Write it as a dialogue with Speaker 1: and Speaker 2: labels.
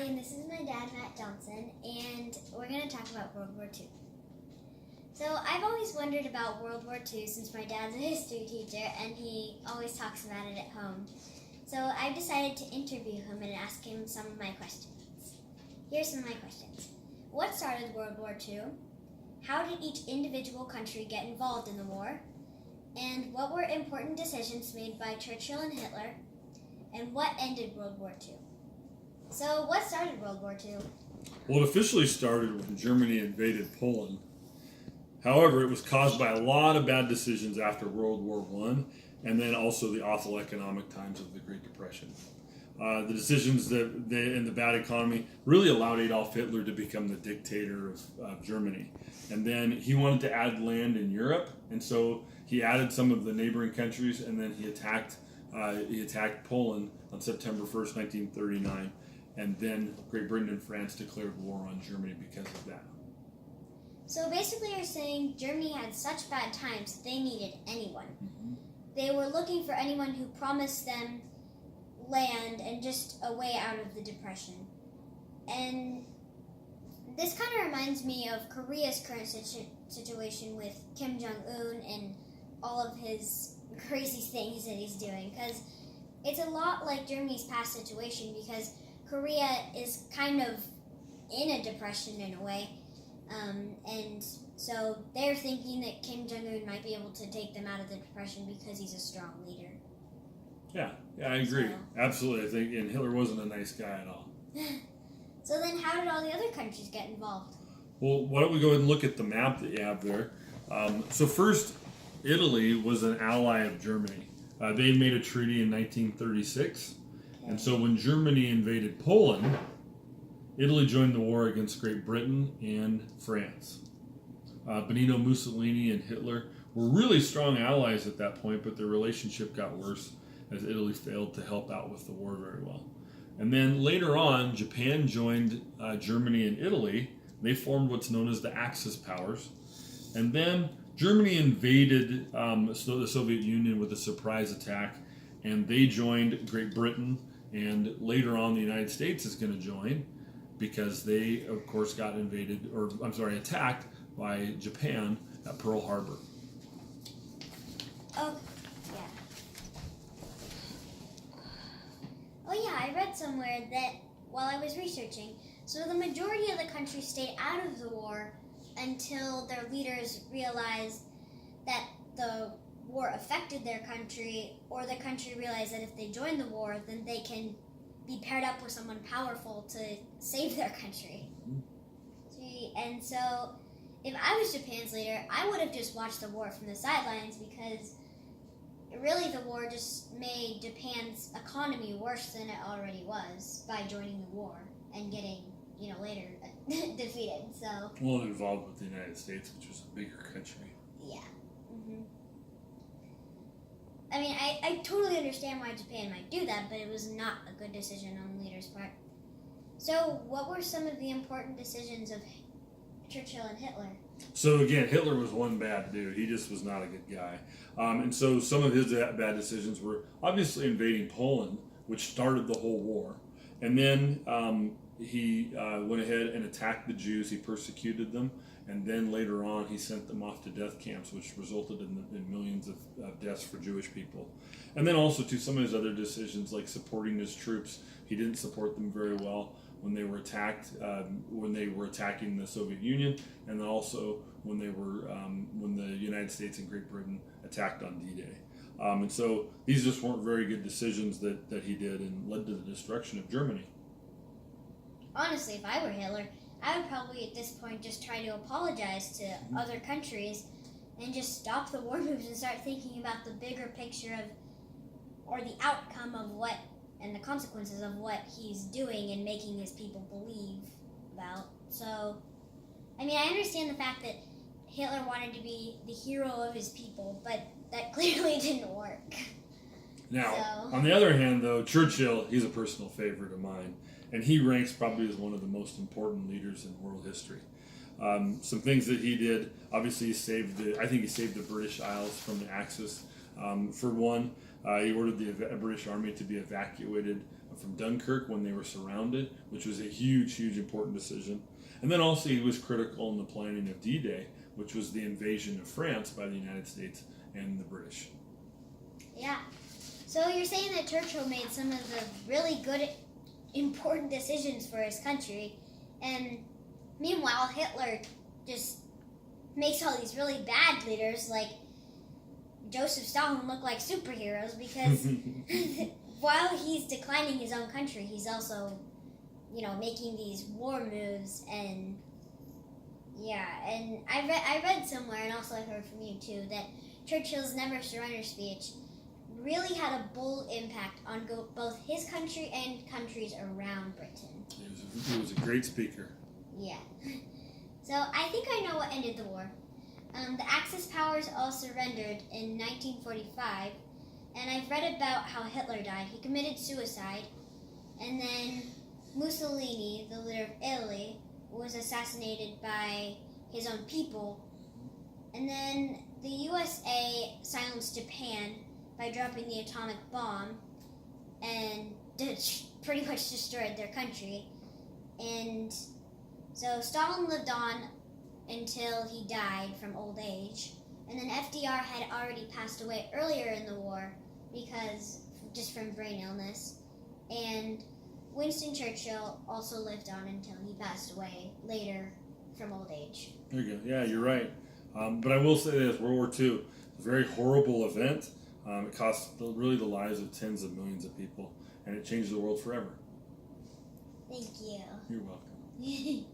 Speaker 1: and this is my dad, Matt Johnson, and we're going to talk about World War II. So I've always wondered about World War II since my dad's a history teacher and he always talks about it at home. So I've decided to interview him and ask him some of my questions. Here's some of my questions. What started World War II? How did each individual country get involved in the war? And what were important decisions made by Churchill and Hitler? And what ended World War II? So what started World War II?
Speaker 2: Well, it officially started when Germany invaded Poland. However, it was caused by a lot of bad decisions after World War I, and then also the awful economic times of the Great Depression. The decisions and the bad economy really allowed Adolf Hitler to become the dictator of Germany. And then he wanted to add land in Europe, and so he added some of the neighboring countries, and then he attacked Poland on September 1st, 1939. And then Great Britain and France declared war on Germany because of that.
Speaker 1: So basically you're saying Germany had such bad times that they needed anyone.
Speaker 2: Mm-hmm.
Speaker 1: They were looking for anyone who promised them land and just a way out of the Depression. And this kind of reminds me of Korea's current situation with Kim Jong-un and all of his crazy things that he's doing. Because it's a lot like Germany's past situation because Korea is kind of in a depression in a way. And so they're thinking that Kim Jong-un might be able to take them out of the depression because he's a strong leader.
Speaker 2: Yeah, I agree. Absolutely. I think, and Hitler wasn't a nice guy at all.
Speaker 1: So then how did all the other countries get involved?
Speaker 2: Well, why don't we go ahead and look at the map that you have there. So first, Italy was an ally of Germany. They made a treaty in 1936. Okay. And so when Germany invaded Poland, Italy joined the war against Great Britain and France. Benito Mussolini and Hitler were really strong allies at that point, but their relationship got worse as Italy failed to help out with the war very well. And then later on, Japan joined Germany and Italy. They formed what's known as the Axis powers. And then Germany invaded the Soviet Union with a surprise attack, and they joined Great Britain, and later on the United States is going to join, because they, of course, got attacked by Japan at Pearl Harbor.
Speaker 1: Oh, yeah. Oh, yeah, I read somewhere that while I was researching, so the majority of the countries stayed out of the war until their leaders realized that the war affected their country, or the country realized that if they joined the war, then they can be paired up with someone powerful to save their country. And so, if I was Japan's leader, I would have just watched the war from the sidelines because really the war just made Japan's economy worse than it already was by joining the war and getting, later defeated. So.
Speaker 2: Well, involved with the United States, which was a bigger country.
Speaker 1: Yeah. Mm-hmm. I mean, I totally understand why Japan might do that, but it was not a good decision on the leader's part. So, what were some of the important decisions of Churchill and Hitler?
Speaker 2: So again, Hitler was one bad dude. He just was not a good guy. And so some of his bad decisions were obviously invading Poland, which started the whole war. And then he went ahead and attacked the Jews. He persecuted them. And then later on, he sent them off to death camps, which resulted in millions of deaths for Jewish people. And then also to some of his other decisions, like supporting his troops. He didn't support them very well when they were attacked, when they were attacking the Soviet Union, and then also when the United States and Great Britain attacked on D-Day. And so these just weren't very good decisions that he did, and led to the destruction of Germany.
Speaker 1: Honestly, if I were Hitler, I would probably at this point just try to apologize to other countries and just stop the war moves and start thinking about the bigger picture of, or the outcome of what, and the consequences of what he's doing and making his people believe about. So, I mean, I understand the fact that Hitler wanted to be the hero of his people, but that clearly didn't work.
Speaker 2: Now, on the other hand, though, Churchill, he's a personal favorite of mine, and he ranks probably as one of the most important leaders in world history. Some things that he did, obviously, he saved the British Isles from the Axis. For one, he ordered the British Army to be evacuated from Dunkirk when they were surrounded, which was a huge, important decision. And then also he was critical in the planning of D-Day, which was the invasion of France by the United States and the British.
Speaker 1: Yeah. So you're saying that Churchill made some of the really good, important decisions for his country, and meanwhile Hitler just makes all these really bad leaders like Joseph Stalin look like superheroes, because while he's declining his own country, he's also, making these war moves. And and I read somewhere, and also I heard from you too, that Churchill's Never Surrender speech really had a bold impact on both his country and countries around Britain.
Speaker 2: He was a great speaker.
Speaker 1: Yeah. So I think I know what ended the war. The Axis powers all surrendered in 1945, and I've read about how Hitler died. He committed suicide, and then Mussolini, the leader of Italy, was assassinated by his own people, and then the USA silenced Japan by dropping the atomic bomb and pretty much destroyed their country. And so Stalin lived on until he died from old age, and then FDR had already passed away earlier in the war just from brain illness, and Winston Churchill also lived on until he passed away later from old age.
Speaker 2: There you go. Yeah, you're right. But I will say this: World War II, a very horrible event. It cost really the lives of tens of millions of people, and it changed the world forever.
Speaker 1: Thank you.
Speaker 2: You're welcome.